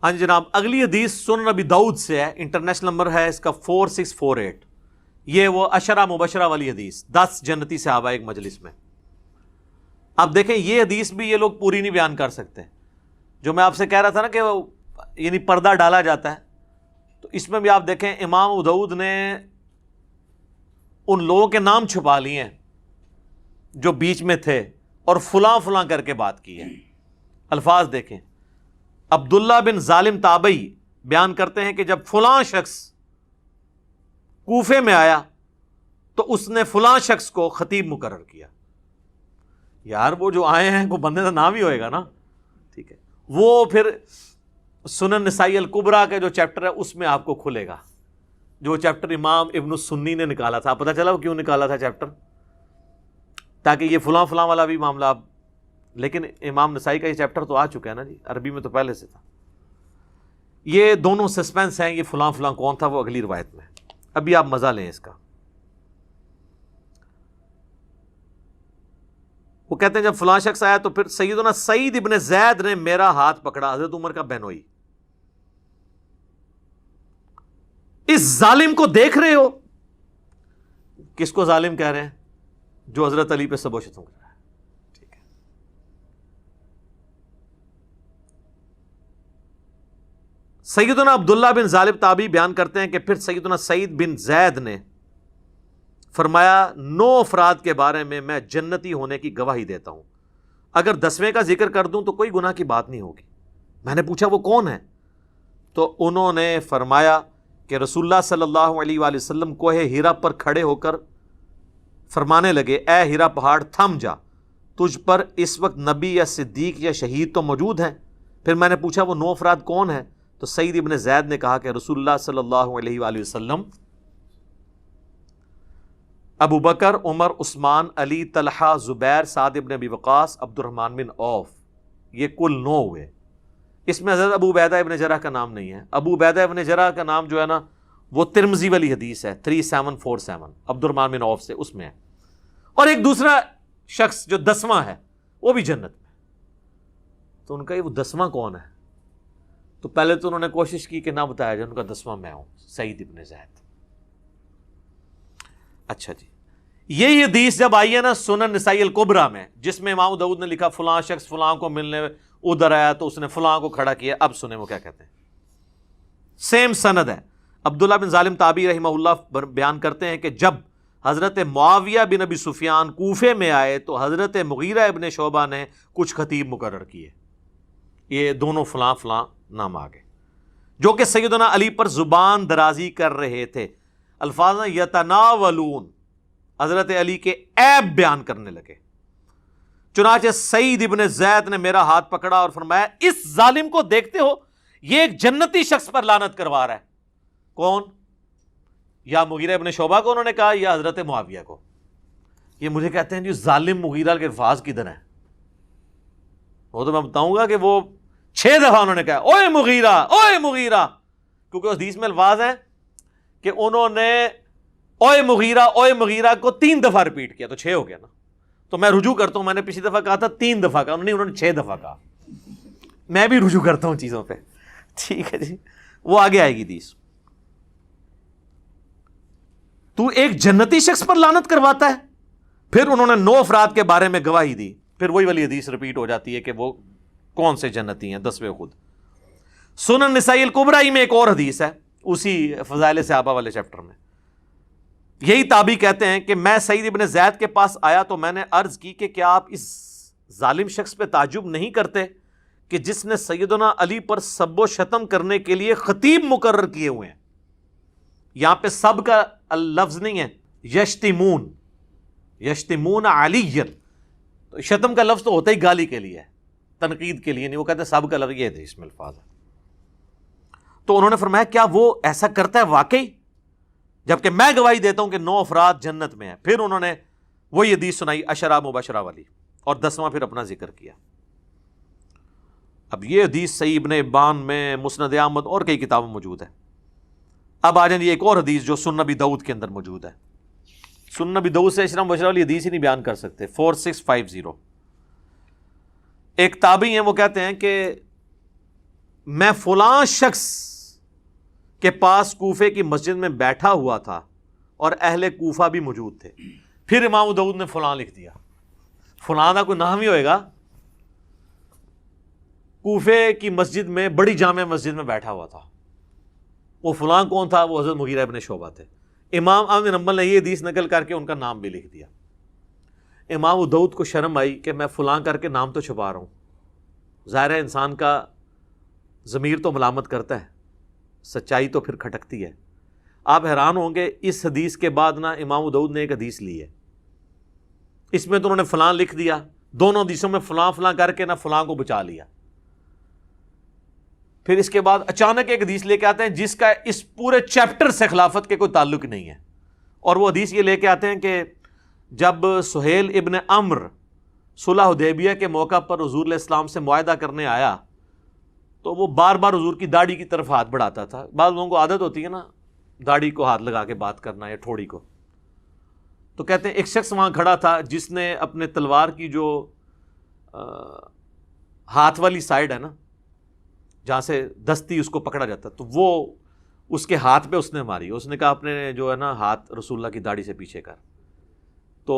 ہاں جی جناب، اگلی حدیث سنن ابی داؤد سے ہے، انٹرنیشنل نمبر ہے اس کا 4648۔ یہ وہ عشرہ مبشرہ والی حدیث، 10 جنتی صحابہ ایک مجلس میں۔ اب دیکھیں یہ حدیث بھی یہ لوگ پوری نہیں بیان کر سکتے، جو میں آپ سے کہہ رہا تھا نا کہ یعنی پردہ ڈالا جاتا ہے، تو اس میں بھی آپ دیکھیں امام ابو داؤد نے ان لوگوں کے نام چھپا لیے ہیں جو بیچ میں تھے اور فلاں فلاں کر کے بات کی ہے۔ الفاظ دیکھیں، عبداللہ بن ظالم تابعی بیان کرتے ہیں کہ جب فلاں شخص کوفے میں آیا تو اس نے فلاں شخص کو خطیب مقرر کیا۔ یار وہ جو آئے ہیں کوئی بندے کا نام ہی ہوئے گا نا، ٹھیک ہے۔ وہ پھر سنن نسائی الکبریٰ کے جو چیپٹر ہے اس میں آپ کو کھلے گا، جو چیپٹر امام ابن السنی نے نکالا تھا۔ پتہ چلا وہ کیوں نکالا تھا چیپٹر؟ تاکہ یہ فلاں فلاں والا بھی معاملہ اب، لیکن امام نسائی کا یہ چیپٹر تو آ چکا ہے نا جی، عربی میں تو پہلے سے تھا۔ یہ دونوں سسپینس ہیں، یہ فلاں فلاں کون تھا وہ اگلی روایت میں، ابھی آپ مزہ لیں اس کا۔ وہ کہتے ہیں جب فلاں شخص آیا تو پھر سیدنا سعید ابن زید نے میرا ہاتھ پکڑا، حضرت عمر کا بہنوئی۔ اس ظالم کو دیکھ رہے ہو؟ کس کو ظالم کہہ رہے ہیں؟ جو حضرت علی پہ سب و شتم کر رہا ہے، ٹھیک ہے۔ سیدنا عبداللہ بن ظالم تابعی بیان کرتے ہیں کہ پھر سیدنا سعید بن زید نے فرمایا 9 افراد کے بارے میں جنتی ہونے کی گواہی دیتا ہوں، اگر 10ویں کا ذکر کر دوں تو کوئی گناہ کی بات نہیں ہوگی۔ میں نے پوچھا وہ کون ہے؟ تو انہوں نے فرمایا کہ رسول اللہ صلی اللہ علیہ وآلہ وسلم کوہ ہیرا پر کھڑے ہو کر فرمانے لگے، اے ہیرا پہاڑ تھم جا، تجھ پر اس وقت نبی یا صدیق یا شہید تو موجود ہیں۔ پھر میں نے پوچھا وہ 9 افراد کون ہیں؟ تو سعید ابن زید نے کہا کہ رسول اللہ صلی اللہ علیہ وآلہ وسلم، ابو بکر، عمر، عثمان، علی، طلحہ، زبیر، سعد ابن ابی وقاص، عبد الرحمن بن عوف، یہ کل 9 ہوئے۔ اس میں حضرت ابو عبیدہ ابن جرح کا نام نہیں ہے۔ ابو عبیدہ ابن جرح کا نام جو ہے نا وہ ترمذی والی حدیث ہے 3747، عبد الرحمن بن عوف سے، اس میں ہے۔ اور ایک دوسرا شخص جو 10واں ہے وہ بھی جنت میں۔ تو ان کا یہ وہ 10واں کون ہے؟ تو پہلے تو انہوں نے کوشش کی کہ نہ بتایا جائے، ان کا 10واں میں ہوں، سعید ابن زید۔ اچھا جی، یہ حدیث جب آئی ہے نا سنن نسائی الکبریٰ میں، جس میں امام داؤد نے لکھا فلاں شخص فلاں کو ملنے ادھر آیا تو اس نے فلاں کو کھڑا کیا، اب سنیں وہ کیا کہتے ہیں۔ سیم سند ہے۔ عبداللہ بن ظالم تابعی رحمہ اللہ بیان کرتے ہیں کہ جب حضرت معاویہ بن ابی سفیان کوفے میں آئے تو حضرت مغیرہ ابن شعبہ نے کچھ خطیب مقرر کیے، یہ دونوں فلاں فلاں نام آگے، جو کہ سیدنا علی پر زبان درازی کر رہے تھے۔ الفاظ یتناولون، حضرت علی کے عیب بیان کرنے لگے۔ چنانچہ سعید ابن زید نے میرا ہاتھ پکڑا اور فرمایا اس ظالم کو دیکھتے ہو، یہ ایک جنتی شخص پر لعنت کروا رہا ہے۔ کون؟ یا مغیرہ ابن شعبہ کو انہوں نے کہا یا حضرت معاویہ کو؟ یہ مجھے کہتے ہیں جی ظالم مغیرہ کے الفاظ کدھر ہیں؟ وہ تو میں بتاؤں گا کہ وہ 6 دفعہ انہوں نے کہا اوئے مغیرہ، اوئے مغیرہ، کیونکہ اس حدیث میں الفاظ ہیں کہ انہوں نے اوئے مغیرہ کو 3 دفعہ ریپیٹ کیا، تو 6 ہو گیا نا۔ تو میں رجوع کرتا ہوں، میں نے پچھلی دفعہ کہا تھا 3 دفعہ کہا، انہوں نے 6 دفعہ کہا۔ میں بھی رجوع کرتا ہوں چیزوں پہ، ٹھیک ہے جی، وہ آگے آئے گی حدیث۔ تو ایک جنتی شخص پر لعنت کرواتا ہے؟ پھر انہوں نے 9 افراد کے بارے میں گواہی دی، پھر وہی والی حدیث ریپیٹ ہو جاتی ہے کہ وہ کون سے جنتی ہیں، 10ویں خود۔ سنن نسائی الکبریٰ میں ایک اور حدیث ہے اسی فضائل صحابہ والے چیپٹر میں، یہی تابعی کہتے ہیں کہ میں سعید ابن زید کے پاس آیا تو میں نے عرض کی کہ کیا آپ اس ظالم شخص پہ تعجب نہیں کرتے کہ جس نے سیدنا علی پر سب و شتم کرنے کے لیے خطیب مقرر کیے ہوئے ہیں؟ یہاں پہ سب کا لفظ نہیں ہے، یشتمون علی، تو شتم کا لفظ تو ہوتا ہی گالی کے لیے ہے، تنقید کے لیے نہیں، وہ کہتے ہیں سب کا لفظ یہ تھے، اس میں الفاظ ہے۔ تو انہوں نے فرمایا کیا وہ ایسا کرتا ہے واقعی؟ جبکہ میں گواہی دیتا ہوں کہ 9 افراد جنت میں ہیں۔ پھر انہوں نے وہی حدیث سنائی عشرہ مبشرہ والی، اور 10واں پھر اپنا ذکر کیا۔ اب یہ حدیث صحیح ابن حبان میں، مسند احمد اور کئی کتابوں میں موجود ہے۔ اب آ جائیں ایک اور حدیث جو سنن ابی داؤد کے اندر موجود ہے۔ سنن ابی داؤد سے عشرہ مبشرہ والی حدیث ہی نہیں بیان کر سکتے، 4650۔ ایک تابعی ہیں وہ کہتے ہیں کہ میں فلاں شخص کے پاس کوفے کی مسجد میں بیٹھا ہوا تھا اور اہل کوفہ بھی موجود تھے. پھر امام ابو داؤد نے فلاں لکھ دیا. فلاں کا کوئی نام ہی ہوئے گا. کوفے کی مسجد میں, بڑی جامع مسجد میں بیٹھا ہوا تھا. وہ فلاں کون تھا؟ وہ حضرت مغیرہ ابن شعبہ تھے. امام احمد بن حنبل نے یہ حدیث نقل کر کے ان کا نام بھی لکھ دیا. امام ابو داؤد کو شرم آئی کہ میں فلاں کر کے نام تو چھپا رہا ہوں. ظاہر ہے انسان کا ضمیر تو ملامت کرتا ہے, سچائی تو پھر کھٹکتی ہے. آپ حیران ہوں گے اس حدیث کے بعد نا امام ابو داؤد نے ایک حدیث لی ہے, اس میں تو انہوں نے فلاں لکھ دیا, دونوں حدیثوں میں فلاں فلاں کر کے نا فلاں کو بچا لیا. پھر اس کے بعد اچانک ایک حدیث لے کے آتے ہیں جس کا اس پورے چیپٹر سے خلافت کے کوئی تعلق نہیں ہے. اور وہ حدیث یہ لے کے آتے ہیں کہ جب سہیل ابن عمرو صلح حدیبیہ کے موقع پر حضور علیہ السلام سے معاہدہ کرنے آیا تو وہ بار بار حضور کی داڑھی کی طرف ہاتھ بڑھاتا تھا. بعض لوگوں کو عادت ہوتی ہے نا داڑھی کو ہاتھ لگا کے بات کرنا یا ٹھوڑی کو. تو کہتے ہیں ایک شخص وہاں کھڑا تھا جس نے اپنے تلوار کی جو ہاتھ والی سائڈ ہے نا جہاں سے دستی اس کو پکڑا جاتا, تو وہ اس کے ہاتھ پہ اس نے ماری. اس نے کہا اپنے جو ہے نا ہاتھ رسول اللہ کی داڑھی سے پیچھے کر. تو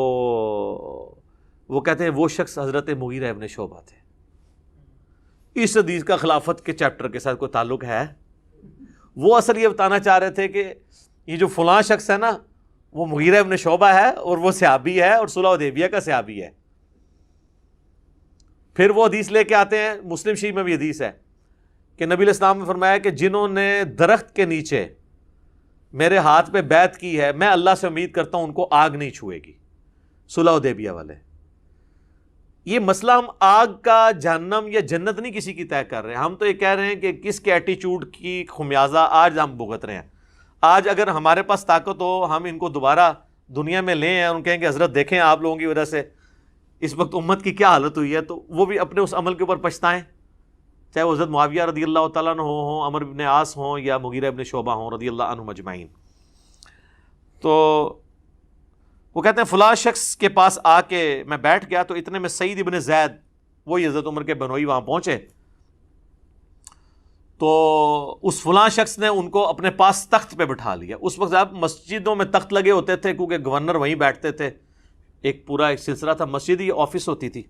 وہ کہتے ہیں وہ شخص حضرت مغیرہ ابن شعبہ تھے. اس حدیث کا خلافت کے چیپٹر کے ساتھ کوئی تعلق ہے؟ وہ اصل یہ بتانا چاہ رہے تھے کہ یہ جو فلاں شخص ہے نا وہ مغیرہ ابن شعبہ ہے اور وہ صحابی ہے اور صلح حدیبیہ کا صحابی ہے. پھر وہ حدیث لے کے آتے ہیں, مسلم شریف میں بھی حدیث ہے کہ نبی علیہ السلام نے فرمایا کہ جنہوں نے درخت کے نیچے میرے ہاتھ پہ بیعت کی ہے میں اللہ سے امید کرتا ہوں ان کو آگ نہیں چھوئے گی. صلح حدیبیہ والے. یہ مسئلہ ہم آگ کا جہنم یا جنت نہیں کسی کی طے کر رہے ہیں, ہم تو یہ کہہ رہے ہیں کہ کس کے ایٹیچیوڈ کی خمیازہ آج ہم بھگت رہے ہیں. آج اگر ہمارے پاس طاقت ہو ہم ان کو دوبارہ دنیا میں لیں ہیں اور ان کہیں کہ حضرت دیکھیں آپ لوگوں کی وجہ سے اس وقت امت کی کیا حالت ہوئی ہے, تو وہ بھی اپنے اس عمل کے اوپر پچھتائیں, چاہے وہ حضرت معاویہ رضی اللہ تعالیٰ عنہ ہوں, عمر بن عاص ہوں یا مغیرہ ابن شعبہ ہوں رضی اللہ عنہم اجمعین. تو وہ کہتے ہیں فلاں شخص کے پاس آ کے میں بیٹھ گیا تو اتنے میں سعید ابن زید وہی حضرت عمر کے بنوئی وہاں پہنچے. تو اس فلاں شخص نے ان کو اپنے پاس تخت پہ بٹھا لیا. اس وقت آپ مسجدوں میں تخت لگے ہوتے تھے کیونکہ گورنر وہیں بیٹھتے تھے, ایک پورا ایک سلسلہ تھا, مسجد ہی آفس ہوتی تھی.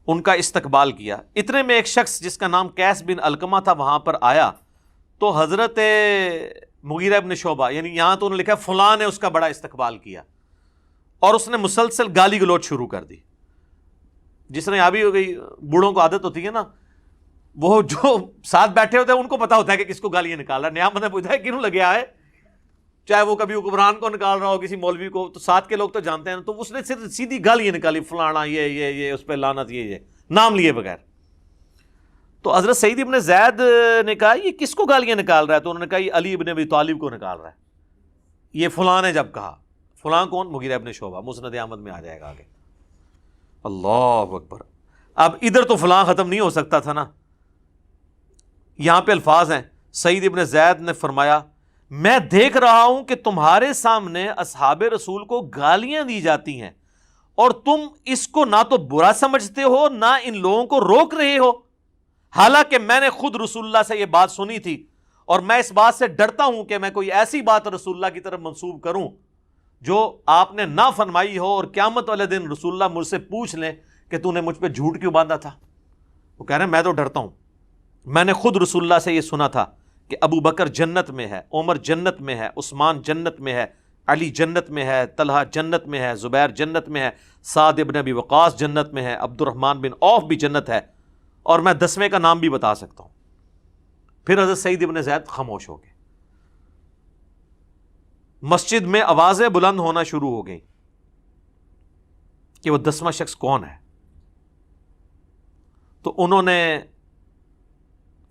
ان کا استقبال کیا. اتنے میں ایک شخص جس کا نام قیس بن علقمہ تھا وہاں پر آیا تو حضرت مغیرہ ابن شعبہ, یعنی یہاں تو انہوں نے لکھا فلاں نے اس کا بڑا استقبال کیا اور اس نے مسلسل گالی گلوچ شروع کر دی. جس نے یہاں بھی ہو گئی, بوڑھوں کو عادت ہوتی ہے نا, وہ جو ساتھ بیٹھے ہوتے ہیں ان کو پتا ہوتا ہے کہ کس کو گالیاں نکال رہا ہے. نیا بندہ پوچھتا ہے کیوں لگے آئے, چاہے وہ کبھی حکمران کو نکال رہا ہو کسی مولوی کو, تو ساتھ کے لوگ تو جانتے ہیں. تو اس نے صرف سیدھی گالیاں نکالی, فلانا یہ اس پہ لعنت, یہ نام لیے بغیر. تو حضرت سعید ابن زید نے کہا یہ کس کو گالیاں نکال رہا ہے؟ تو انہوں نے کہا یہ علی ابن ابی طالب کو نکال رہا ہے. یہ فلاں نے جب کہا, فلاں کون؟ مغیرہ ابن شعبہ, مسند احمد میں آ جائے گا آگے. اللہ اکبر. اب ادھر تو فلاں ختم نہیں ہو سکتا تھا نا, یہاں پہ الفاظ ہیں. سعید ابن زید نے فرمایا میں دیکھ رہا ہوں کہ تمہارے سامنے اصحاب رسول کو گالیاں دی جاتی ہیں اور تم اس کو نہ تو برا سمجھتے ہو نہ ان لوگوں کو روک رہے ہو, حالانکہ میں نے خود رسول اللہ سے یہ بات سنی تھی اور میں اس بات سے ڈرتا ہوں کہ میں کوئی ایسی بات رسول اللہ کی طرف منسوب کروں جو آپ نے نہ فرمائی ہو اور قیامت والے دن رسول اللہ مجھ سے پوچھ لیں کہ تو نے مجھ پہ جھوٹ کیوں باندھا تھا. وہ کہہ رہے ہیں میں تو ڈرتا ہوں, میں نے خود رسول اللہ سے یہ سنا تھا کہ ابو بکر جنت میں ہے, عمر جنت میں ہے, عثمان جنت میں ہے, علی جنت میں ہے, طلحہ جنت میں ہے, زبیر جنت میں ہے, سعد ابن ابی وقاص جنت میں ہے, عبد الرحمن بن عوف بھی جنت ہے, اور میں 10ویں کا نام بھی بتا سکتا ہوں. پھر حضرت سعید ابن زید خاموش ہو گئے. مسجد میں آوازیں بلند ہونا شروع ہو گئیں کہ وہ 10واں شخص کون ہے. تو انہوں نے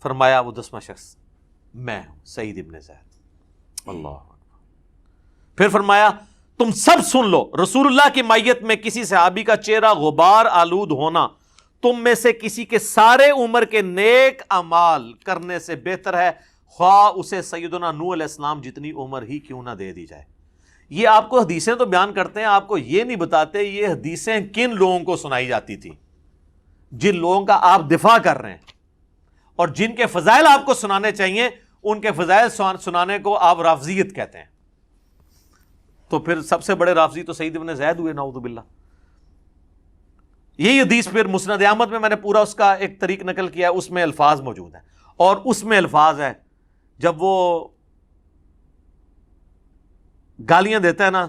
فرمایا وہ 10واں شخص میں ہوں, سعید ابن زید. اللہ. پھر فرمایا تم سب سن لو, رسول اللہ کی مائیت میں کسی صحابی کا چہرہ غبار آلود ہونا تم میں سے کسی کے سارے عمر کے نیک اعمال کرنے سے بہتر ہے, خواہ اسے سیدنا نوح علیہ السلام جتنی عمر ہی کیوں نہ دے دی جائے. یہ آپ کو حدیثیں تو بیان کرتے ہیں, آپ کو یہ نہیں بتاتے یہ حدیثیں کن لوگوں کو سنائی جاتی تھی, جن لوگوں کا آپ دفاع کر رہے ہیں. اور جن کے فضائل آپ کو سنانے چاہیے ان کے فضائل سنانے کو آپ رافضیت کہتے ہیں. تو پھر سب سے بڑے رافضی تو سعید ابن زید ہوئے، نعوذ باللہ. یہی حدیث پھر مسند احمد میں نے پورا اس کا ایک طریق نقل کیا ہے، اس میں الفاظ موجود ہیں، اور اس میں الفاظ ہیں جب وہ گالیاں دیتا ہے نا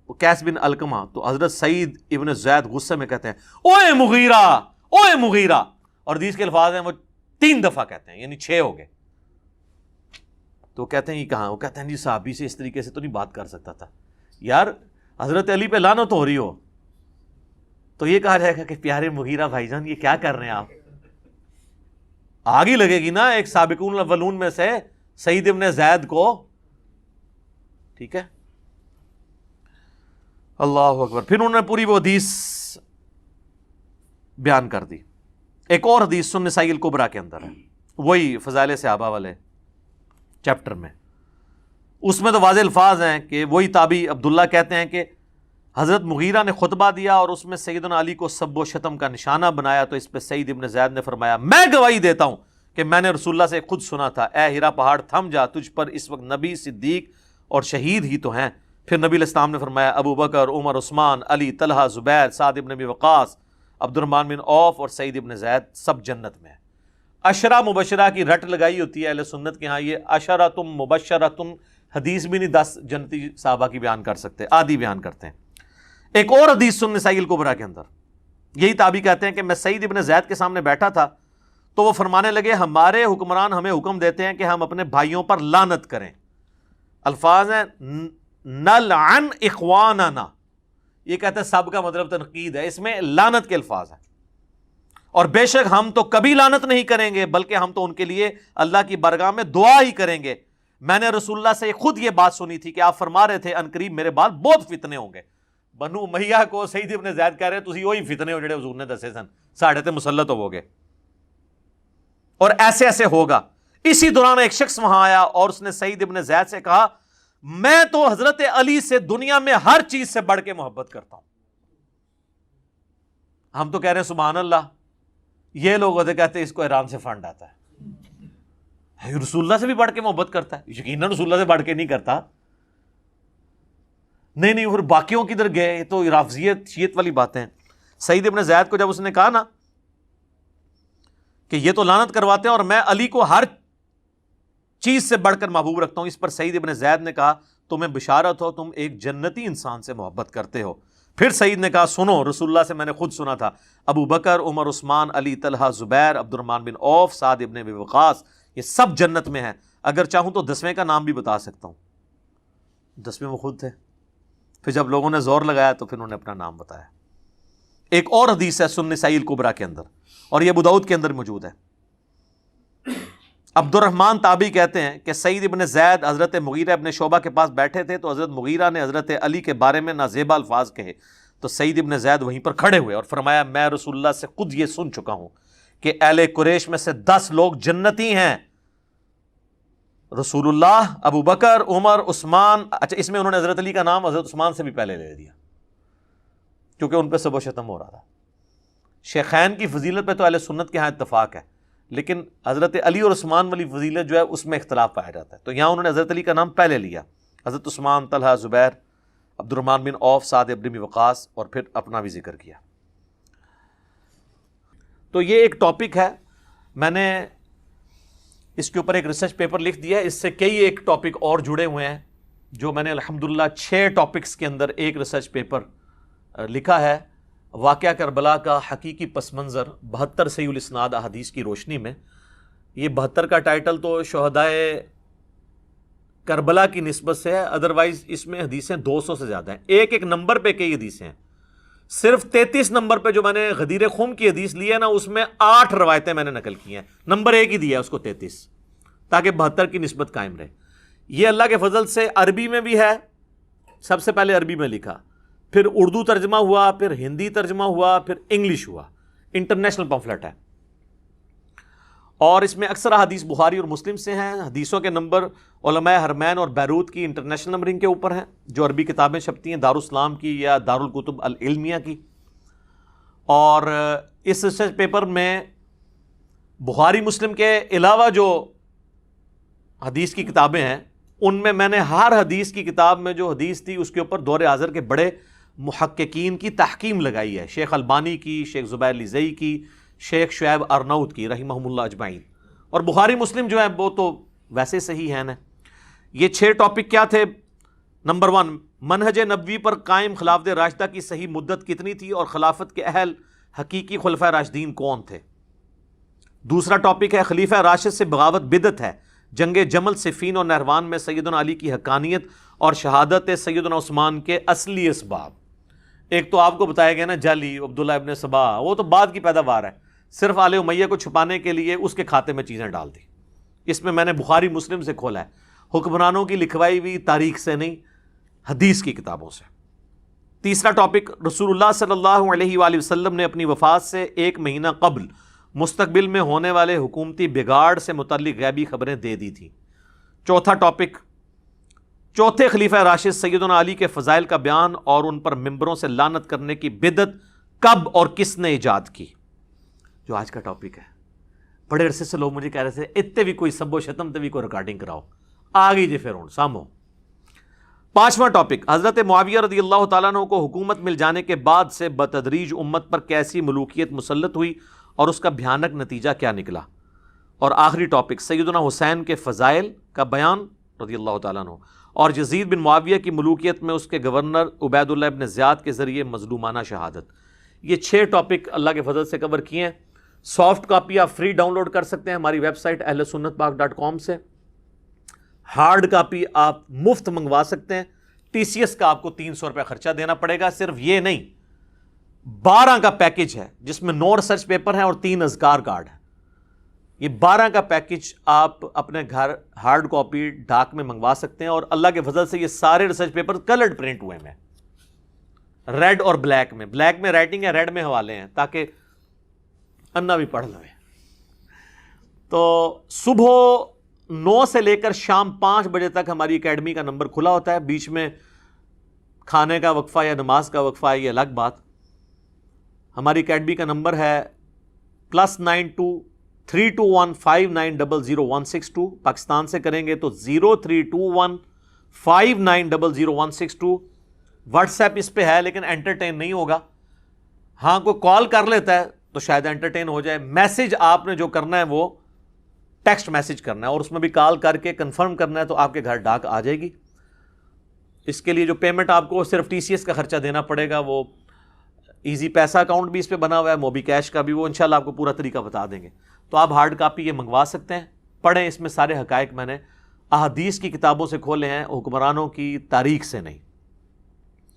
وہ قیس بن علقمہ، تو حضرت سعید ابن زید غصے میں کہتے ہیں اوئے مغیرہ، اوئے مغیرہ، اور حدیث کے الفاظ ہیں وہ 3 دفعہ کہتے ہیں، یعنی 6 ہو گئے. تو کہتے ہیں یہ کہاں؟ وہ کہتے ہیں جی صحابی سے اس طریقے سے تو نہیں بات کر سکتا تھا. یار حضرت علی پہ لعنت ہو رہی ہو تو یہ کہا جائے گا کہ پیارے مغیرہ بھائی جان یہ کیا کر رہے ہیں آپ؟ آگ ہی لگے گی نا ایک سابقون الاولون میں سے سعید ابن زید کو. ٹھیک ہے، اللہ اکبر. پھر انہوں نے پوری وہ حدیث بیان کر دی. ایک اور حدیث سنن نسائی الکبریٰ کے اندر ہے، وہی فضائل صحابہ والے چیپٹر میں. اس میں تو واضح الفاظ ہیں کہ وہی تابعی عبداللہ کہتے ہیں کہ حضرت مغیرہ نے خطبہ دیا اور اس میں سیدنا علی کو سب و شتم کا نشانہ بنایا، تو اس پہ سعید ابن زید نے فرمایا میں گواہی دیتا ہوں کہ میں نے رسول اللہ سے خود سنا تھا، اے ہیرا پہاڑ تھم جا، تجھ پر اس وقت نبی، صدیق اور شہید ہی تو ہیں. پھر نبی علیہ السلام نے فرمایا ابو بکر، عمر، عثمان، علی، طلحہ، زبیر، سعد ابن ابی وقاص، عبد الرحمن بن عوف اور سعید ابن زید سب جنت میں ہیں. عشرہ مبشرہ کی رٹ لگائی ہوتی ہے اہل سنت کے ہاں، یہ عشرۃ مبشرۃ حدیث بھی نہیں 10 جنتی صحابہ کی بیان کر سکتے، آدھی بیان کرتے ہیں. ایک اور حدیث سنن نسائی الکبریٰ کے اندر یہی تابعی کہتے ہیں کہ میں سعید ابن زید کے سامنے بیٹھا تھا تو وہ فرمانے لگے ہمارے حکمران ہمیں حکم دیتے ہیں کہ ہم اپنے بھائیوں پر لعنت کریں. الفاظ ہیں نلعن اخواننا، یہ کہتے ہیں سب کا مطلب تنقید ہے، اس میں لعنت کے الفاظ ہیں. اور بے شک ہم تو کبھی لعنت نہیں کریں گے بلکہ ہم تو ان کے لیے اللہ کی بارگاہ میں دعا ہی کریں گے. میں نے رسول اللہ سے خود یہ بات سنی تھی کہ آپ فرما رہے تھے ان قریب میرے بعد بہت فتنے ہوں گے. بنو امیہ کو سعید ابن زید کہہ رہے تسی وہی فتنے ہو جڑے حضور نے دسے سن، ساڑھے تے مسلط ہو گے اور ایسے ایسے ہوگا. اسی دوران ایک شخص وہاں آیا اور اس نے سعید ابن زید سے کہا میں تو حضرت علی سے دنیا میں ہر چیز سے بڑھ کے محبت کرتا ہوں. ہم تو کہہ رہے ہیں سبحان اللہ، یہ لوگ ہوتے کہتے ہیں اس کو ایران سے فنڈ آتا ہے، رسول اللہ سے بھی بڑھ کے محبت کرتا ہے. یقیناً رسول اللہ سے بڑھ کے نہیں کرتا. نہیں پھر باقیوں کی ادھر گئے تو رافضیت شیعت والی باتیں. سعید ابن زید کو جب اس نے کہا نا کہ یہ تو لعنت کرواتے ہیں اور میں علی کو ہر چیز سے بڑھ کر محبوب رکھتا ہوں، اس پر سعید ابن زید نے کہا تمہیں بشارت ہو، تم ایک جنتی انسان سے محبت کرتے ہو. پھر سعید نے کہا سنو، رسول اللہ سے میں نے خود سنا تھا ابو بکر، عمر، عثمان، علی، طلحہ، زبیر، عبد الرحمن بن عوف، سعد ابن ابی وقاص یہ سب جنت میں ہیں. اگر چاہوں تو 10ویں کا نام بھی بتا سکتا ہوں. 10ویں وہ خود تھے. پھر جب لوگوں نے زور لگایا تو پھر انہوں نے اپنا نام بتایا. ایک اور حدیث ہے سنن نسائی الکبریٰ کے اندر اور یہ ابو داؤد کے اندر موجود ہے. عبد الرحمن تابعی کہتے ہیں کہ سعید ابن زید حضرت مغیرہ ابن شعبہ کے پاس بیٹھے تھے تو حضرت مغیرہ نے حضرت علی کے بارے میں نازیبا الفاظ کہے تو سعید ابن زید وہیں پر کھڑے ہوئے اور فرمایا میں رسول اللہ سے خود یہ سن چکا ہوں کہ اہل قریش میں سے 10 لوگ جنتی ہیں، رسول اللہ، ابو بکر، عمر، عثمان. اچھا اس میں انہوں نے حضرت علی کا نام حضرت عثمان سے بھی پہلے لے دیا کیونکہ ان پہ سب و شتم ہو رہا تھا. شیخین کی فضیلت پہ تو اہل سنت کے ہاں اتفاق ہے، لیکن حضرت علی اور عثمان والی فضیلت جو ہے اس میں اختلاف پایا جاتا ہے. تو یہاں انہوں نے حضرت علی کا نام پہلے لیا، حضرت عثمان، طلحہ، زبیر، عبد الرحمن بن عوف، سعد ابن ابی وقاص اور پھر اپنا بھی ذکر کیا. تو یہ ایک ٹاپک ہے، میں نے اس کے اوپر ایک ریسرچ پیپر لکھ دیا ہے. اس سے کئی ایک ٹاپک اور جڑے ہوئے ہیں جو میں نے الحمدللہ 6 ٹاپکس کے اندر ایک ریسرچ پیپر لکھا ہے. واقعہ کربلا کا حقیقی پس منظر 72 صحیح الاسناد احادیث کی روشنی میں. یہ 72 کا ٹائٹل تو شہدائے کربلا کی نسبت سے ہے، ادروائز اس میں حدیثیں 200 سے زیادہ ہیں. ایک ایک نمبر پہ کئی حدیثیں ہیں. صرف 33 نمبر پہ جو میں نے غدیر خم کی حدیث لی ہے نا اس میں 8 روایتیں میں نے نقل کی ہیں. نمبر 1 ہی دیا ہے اس کو 33 تاکہ 72 کی نسبت قائم رہے. یہ اللہ کے فضل سے عربی میں بھی ہے، سب سے پہلے عربی میں لکھا، پھر اردو ترجمہ ہوا، پھر ہندی ترجمہ ہوا، پھر انگلش ہوا. انٹرنیشنل پمفلٹ ہے اور اس میں اکثر حدیث بخاری اور مسلم سے ہیں. حدیثوں کے نمبر علماء حرمین اور بیروت کی انٹرنیشنل نمبرنگ کے اوپر ہیں جو عربی کتابیں چھپتی ہیں دارالاسلام کی یا دارالکتب العلمیہ کی. اور اس ریسرچ پیپر میں بخاری مسلم کے علاوہ جو حدیث کی کتابیں ہیں ان میں میں نے ہر حدیث کی کتاب میں جو حدیث تھی اس کے اوپر دور حاضر کے بڑے محققین کی تحقیم لگائی ہے، شیخ البانی کی، شیخ زبیر لیزئی کی، شیخ شعیب ارناؤت کی رحمہم اللہ اجمعین. اور بخاری مسلم جو ہے وہ تو ویسے صحیح ہیں نا. یہ 6 ٹاپک کیا تھے؟ نمبر 1، منہج نبوی پر قائم خلافت راشدہ کی صحیح مدت کتنی تھی اور خلافت کے اہل حقیقی خلفۂ راشدین کون تھے. دوسرا ٹاپک ہے خلیفہ راشد سے بغاوت بدعت ہے، جنگ جمل، صفین اور نہروان میں سیدنا علی کی حقانیت اور شہادت سیدنا عثمان کے اصلی اسباب. ایک تو آپ کو بتایا گیا نا جعلی عبداللہ ابن سبا، وہ تو بعد کی پیداوار ہے، صرف آل امیہ کو چھپانے کے لیے اس کے کھاتے میں چیزیں ڈال دی. اس میں نے بخاری مسلم سے کھولا ہے، حکمرانوں کی لکھوائی ہوئی تاریخ سے نہیں، حدیث کی کتابوں سے. تیسرا ٹاپک، رسول اللہ صلی اللہ علیہ وآلہ وسلم نے اپنی وفات سے 1 مہینہ قبل مستقبل میں ہونے والے حکومتی بگاڑ سے متعلق غیبی خبریں دے دی تھیں. چوتھا ٹاپک، چوتھے خلیفہ راشد سیدنا علی کے فضائل کا بیان اور ان پر ممبروں سے لعنت کرنے کی بدعت کب اور کس نے ایجاد کی، جو آج کا ٹاپک ہے. بڑے عرصے سے لوگ مجھے کہہ رہے تھے اتنے بھی کوئی سب و شتم تے بھی کوئی ریکارڈنگ کراؤ، آ گئی جی پھر ہوں سامو. 5واں ٹاپک، حضرت معاویہ رضی اللہ تعالیٰ عنہ کو حکومت مل جانے کے بعد سے بتدریج امت پر کیسی ملوکیت مسلط ہوئی اور اس کا بھیانک نتیجہ کیا نکلا. اور آخری ٹاپک، سیدنا حسین کے فضائل کا بیان رضی اللہ تعالیٰ عنہ اور یزید بن معاویہ کی ملوکیت میں اس کے گورنر عبید اللہ ابن زیاد کے ذریعے مظلومانہ شہادت. یہ 6 ٹاپک اللہ کے فضل سے کور کیے ہیں. سافٹ کاپی آپ فری ڈاؤن لوڈ کر سکتے ہیں ہماری ویب سائٹ ahlsunnatpak.com سے. ہارڈ کاپی آپ مفت منگوا سکتے ہیں. TCS کا آپ کو 300 روپے خرچہ دینا پڑے گا. صرف یہ نہیں، 12 کا پیکج ہے جس میں 9 ریسرچ پیپر ہیں اور 3 اذکار کارڈ ہیں. یہ 12 کا پیکج آپ اپنے گھر ہارڈ کاپی ڈاک میں منگوا سکتے ہیں. اور اللہ کے فضل سے یہ سارے ریسرچ پیپر کلرڈ پرنٹ ہوئے ہیں، ریڈ اور بلیک میں. بلیک میں رائٹنگ ہے، ریڈ میں حوالے ہیں تاکہ انا بھی پڑھ لیں. تو صبح 9 سے لے کر شام 5 بجے تک ہماری اکیڈمی کا نمبر کھلا ہوتا ہے. بیچ میں کھانے کا وقفہ یا نماز کا وقفہ ہے، یہ الگ بات. ہماری اکیڈمی کا نمبر ہے +923215900162. پاکستان سے کریں گے تو 032159000162. واٹس ایپ اس پہ ہے لیکن انٹرٹین نہیں ہوگا. ہاں کوئی کال کر لیتا ہے تو شاید انٹرٹین ہو جائے. میسج آپ نے جو کرنا ہے وہ ٹیکسٹ میسج کرنا ہے اور اس میں بھی کال کر کے کنفرم کرنا ہے تو آپ کے گھر ڈاک آ جائے گی. اس کے لیے جو پیمنٹ آپ کو صرف TCS کا خرچہ دینا پڑے گا، وہ ایزی پیسہ اکاؤنٹ بھی اس پہ بنا ہوا ہے، موبی کیش کا بھی، وہ انشاءاللہ آپ کو پورا طریقہ بتا دیں گے. تو آپ ہارڈ کاپی یہ منگوا سکتے ہیں، پڑھیں. اس میں سارے حقائق میں نے احادیث کی کتابوں سے کھولے ہیں، حکمرانوں کی تاریخ سے نہیں.